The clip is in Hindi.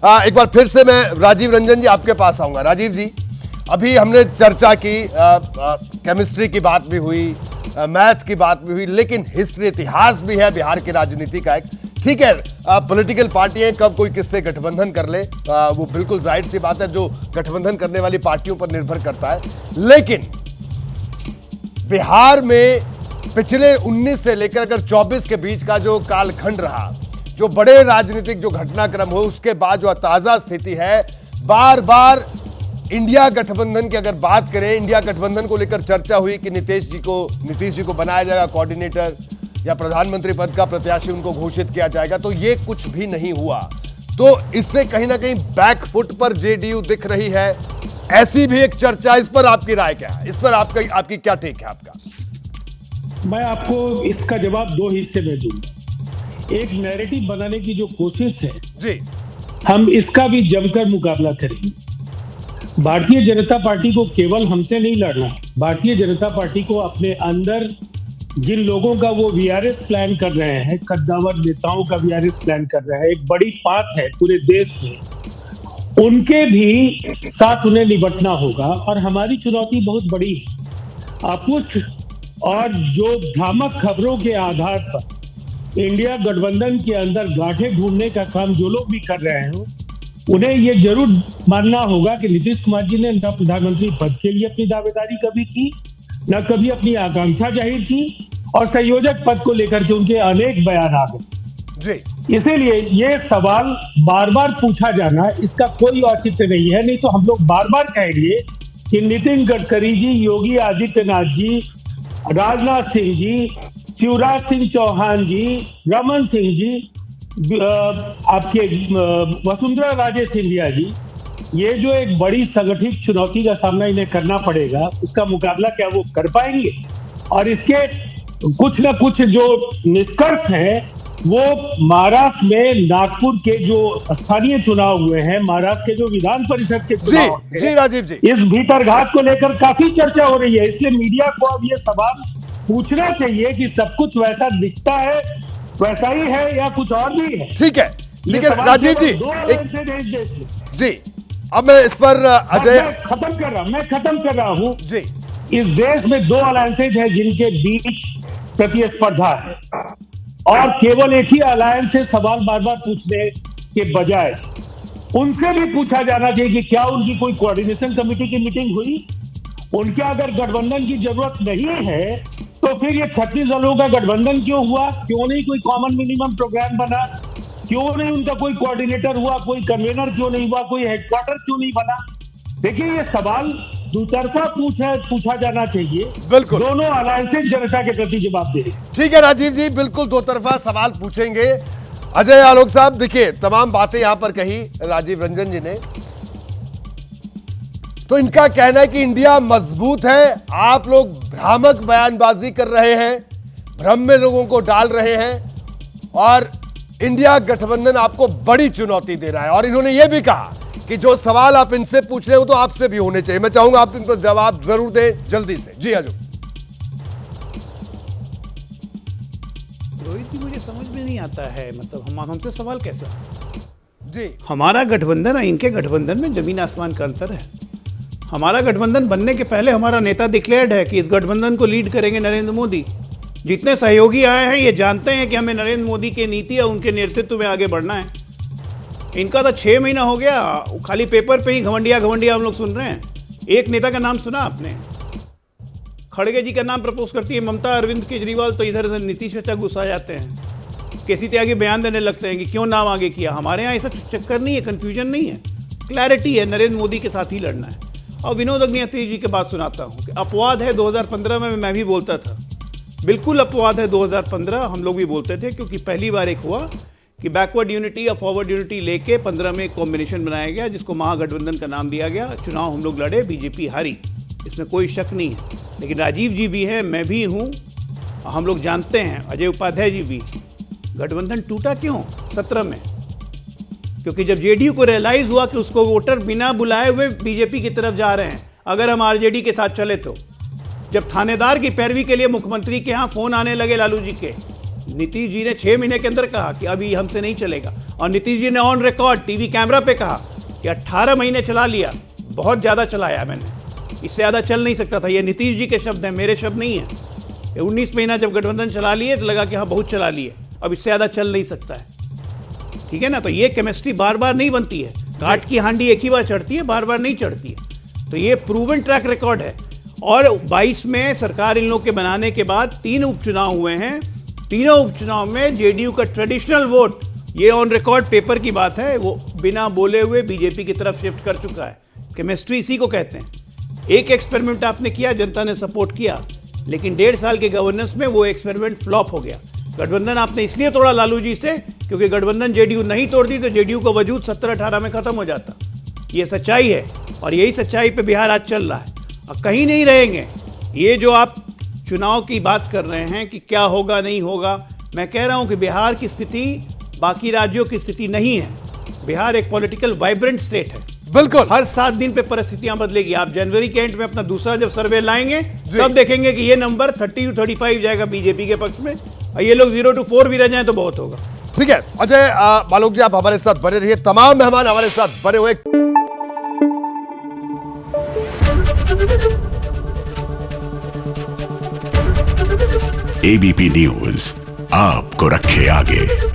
एक बार फिर से मैं राजीव रंजन जी आपके पास आऊंगा। राजीव जी, अभी हमने चर्चा की, केमिस्ट्री की बात भी हुई, मैथ की बात भी हुई, लेकिन हिस्ट्री, इतिहास भी है बिहार की राजनीति का एक। ठीक है, पॉलिटिकल पार्टियां कब कोई किससे गठबंधन कर ले, वो बिल्कुल जाहिर सी बात है, जो गठबंधन करने वाली पार्टियों पर निर्भर करता है। लेकिन बिहार में पिछले 19 से लेकर अगर 24 के बीच का जो कालखंड रहा, जो बड़े राजनीतिक जो घटनाक्रम हो, उसके बाद जो ताजा स्थिति है, बार बार इंडिया गठबंधन की अगर बात करें, इंडिया गठबंधन को लेकर चर्चा हुई कि नीतीश जी को बनाया जाएगा कोऑर्डिनेटर या प्रधानमंत्री पद का प्रत्याशी उनको घोषित किया जाएगा, तो ये कुछ भी नहीं हुआ। तो इससे कहीं ना कहीं बैकफुट पर जेडीयू दिख रही है, ऐसी भी एक चर्चा। इस पर आपकी राय क्या है? इस पर आपकी क्या टेक है आपका? मैं आपको इसका जवाब दो हिस्से में दूंगा। एक नैरेटिव बनाने की जो कोशिश है जी, हम इसका भी जमकर मुकाबला करेंगे। भारतीय जनता पार्टी को केवल हमसे नहीं लड़ना, भारतीय जनता पार्टी को अपने अंदर जिन लोगों का वो वीआरएस प्लान कर रहे हैं, कद्दावर नेताओं का वीआरएस प्लान कर रहे हैं, एक बड़ी बात है पूरे देश में, उनके भी साथ उन्हें निपटना होगा। और हमारी चुनौती बहुत बड़ी है। अपुष्ट और जो भ्रामक खबरों के आधार पर इंडिया गठबंधन के अंदर गांठें ढूंढने का काम जो लोग भी कर रहे हो, उन्हें ये जरूर मानना होगा कि नीतीश कुमार जी ने न प्रधानमंत्री पद के लिए अपनी दावेदारी कभी की, न कभी अपनी आकांक्षा जाहिर की, और संयोजक पद को लेकर के उनके अनेक बयान आ गए। इसीलिए ये सवाल बार बार पूछा जाना, इसका कोई औचित्य नहीं है। नहीं तो हम लोग बार बार कहेंगे कि नितिन गडकरी जी, योगी आदित्यनाथ जी, राजनाथ सिंह जी, शिवराज सिंह चौहान जी, रमन सिंह जी, आपके वसुंधरा राजे सिंधिया जी, ये जो एक बड़ी संगठित चुनौती का सामना इन्हें करना पड़ेगा, उसका मुकाबला क्या वो कर पाएंगे? और इसके कुछ न कुछ जो निष्कर्ष है वो महाराष्ट्र में नागपुर के जो स्थानीय चुनाव हुए हैं, महाराष्ट्र के जो विधान परिषद के चुनाव जी राजीव जी, इस भीतरघात को लेकर काफी चर्चा हो रही है। इसलिए मीडिया को अब ये सवाल पूछना चाहिए कि सब कुछ वैसा दिखता है, वैसा ही है या कुछ और भी है। ठीक है, लेकिन राजीव जी जी, अब मैं इस पर अजय मैं खत्म कर रहा हूं जी। इस देश में दो अलायंसेज है जिनके बीच प्रतिस्पर्धा है, और केवल एक ही अलायंस से सवाल बार बार पूछने के बजाय उनसे भी पूछा जाना चाहिए कि क्या उनकी कोई कोऑर्डिनेशन कमेटी की मीटिंग हुई। उनके अगर गठबंधन की जरूरत नहीं है तो फिर ये 36 दलों का गठबंधन क्यों हुआ? क्यों नहीं कोई कॉमन मिनिमम प्रोग्राम बना? क्यों नहीं उनका कोई कोऑर्डिनेटर हुआ, कोई कन्वेनर क्यों नहीं हुआ, कोई हेडक्वार्टर क्यों नहीं बना? देखिए, ये सवाल दुतरफा पूछा जाना चाहिए। बिल्कुल, दोनों अलायंसेज जनता के प्रति जवाब दे। ठीक है राजीव जी, बिल्कुल दो तरफा सवाल पूछेंगे। अजय आलोक साहब, देखिए तमाम बातें यहां पर कही राजीव रंजन जी ने, तो इनका कहना है कि इंडिया मजबूत है, आप लोग भ्रामक बयानबाजी कर रहे हैं, भ्रम में लोगों को डाल रहे हैं, और इंडिया गठबंधन आपको बड़ी चुनौती दे रहा है। और इन्होंने यह भी कहा कि जो सवाल आप इनसे पूछ रहे हो तो आपसे भी होने चाहिए। मैं चाहूंगा आप इन पर जवाब जरूर दें जल्दी से। जी आजो। रोहित जी, मुझे समझ में नहीं आता है, मतलब हमसे सवाल कैसा? जी, हमारा गठबंधन और इनके गठबंधन में जमीन आसमान का अंतर है। हमारा गठबंधन बनने के पहले हमारा नेता डिक्लेयर्ड है कि इस गठबंधन को लीड करेंगे नरेंद्र मोदी। जितने सहयोगी आए हैं ये जानते हैं कि हमें नरेंद्र मोदी की नीति और उनके नेतृत्व में आगे बढ़ना है। इनका तो 6 महीना हो गया, खाली पेपर पे ही घमंडिया हम लोग सुन रहे हैं। एक नेता का नाम सुना आपने? खड़गे जी का नाम प्रपोज करती है ममता, अरविंद केजरीवाल, तो इधर नीतीश चाचा गुस्सा जाते हैं, केसी त्यागी बयान देने लगते हैं कि क्यों नाम आगे किया। हमारे यहाँ ऐसा चक्कर नहीं है, कंफ्यूजन नहीं है, क्लैरिटी है, नरेंद्र मोदी के साथ ही लड़ना है। और विनोद अग्निहोत्री जी की बात सुनाता हूँ कि अपवाद है 2015 में, मैं भी बोलता था, बिल्कुल अपवाद है 2015, हम लोग भी बोलते थे, क्योंकि पहली बार एक हुआ कि बैकवर्ड यूनिटी या फॉरवर्ड यूनिटी लेके 15 में एक कॉम्बिनेशन बनाया गया जिसको महागठबंधन का नाम दिया गया। चुनाव हम लोग लड़े, बीजेपी हारी, इसमें कोई शक नहीं है। लेकिन राजीव जी भी हैं, मैं भी हूँ, हम लोग जानते हैं, अजय उपाध्याय जी भी। गठबंधन टूटा क्यों 17 में? क्योंकि जब जेडीयू को रियलाइज हुआ कि उसको वोटर बिना बुलाए हुए बीजेपी की तरफ जा रहे हैं, अगर हम आरजेडी के साथ चले तो। जब थानेदार की पैरवी के लिए मुख्यमंत्री के यहाँ फोन आने लगे लालू जी के, नीतीश जी ने 6 महीने के अंदर कहा कि अभी हमसे नहीं चलेगा। और नीतीश जी ने ऑन रिकॉर्ड टीवी कैमरा पे कहा कि 18 महीने चला लिया, बहुत ज़्यादा चलाया मैंने, इससे ज़्यादा चल नहीं सकता था। ये नीतीश जी के शब्द हैं, मेरे शब्द नहीं हैं। 19 महीना जब गठबंधन चला लिए तो लगा कि हाँ बहुत चला लिए, अब इससे ज़्यादा चल नहीं सकता है। ठीक है ना, तो ये केमिस्ट्री बार बार नहीं बनती है। घाट की हांडी एक ही बार चढ़ती है, बार बार नहीं चढ़ती है। तो ये प्रूवन ट्रैक रिकॉर्ड है। और 22 में सरकार इन लोग के बनाने के बाद 3 उपचुनाव हुए हैं, तीनों उपचुनाव में जेडीयू का ट्रेडिशनल वोट, ये ऑन रिकॉर्ड पेपर की बात है, वो बिना बोले हुए बीजेपी की तरफ शिफ्ट कर चुका है। केमिस्ट्री इसी को कहते हैं। एक एक्सपेरिमेंट आपने किया, जनता ने सपोर्ट किया, लेकिन 1.5 साल के गवर्नेंस में वो एक्सपेरिमेंट फ्लॉप हो गया। गठबंधन आपने इसलिए तोड़ा लालू जी से, क्योंकि गठबंधन जेडीयू नहीं तोड़ती तो जेडीयू का वजूद 17-18 में खत्म हो जाता। ये सच्चाई है और यही सच्चाई पे बिहार आज चल रहा है। अब कहीं नहीं रहेंगे। ये जो आप चुनाव की बात कर रहे हैं कि क्या होगा नहीं होगा, मैं कह रहा हूं कि बिहार की स्थिति बाकी राज्यों की स्थिति नहीं है। बिहार एक पॉलिटिकल वाइब्रेंट स्टेट है। बिल्कुल, हर 7 दिन पे परिस्थितियां बदलेगी। आप जनवरी के एंड में अपना दूसरा जब सर्वे लाएंगे तब देखेंगे कि ये नंबर 30 to 35 जाएगा बीजेपी के पक्ष में, और ये लोग 0 to 4 भी रह जाएं तो बहुत होगा। ठीक है अजय मालूक जी, आप हमारे साथ बने रहिए, तमाम मेहमान हमारे साथ बने हुए। एबीपी न्यूज आपको रखे आगे।